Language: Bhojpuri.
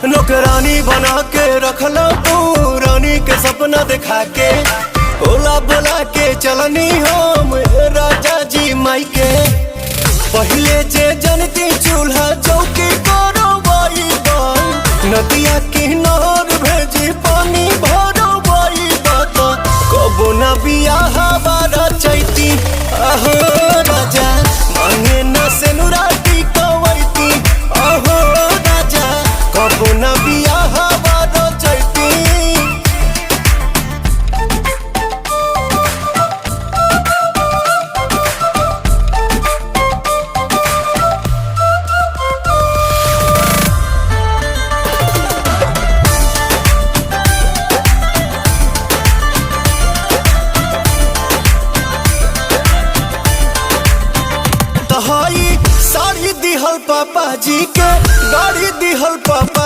नौकरानी बना के रखला तू रानी के सपना दिखा के ओला बोला के चलनी हम राजा जी माई के पहले जे जनती चूल्हा चौकी करो बाई नदिया किनार भेजी पानी भरो बाई कबो न बियाह बारा चैती अहो राजा मांगे न सेनुराटी कवैती अहो राजा कबो न बियाह बारा चैती। साड़ी दिहल पापा जी के गाड़ी दिहल पापा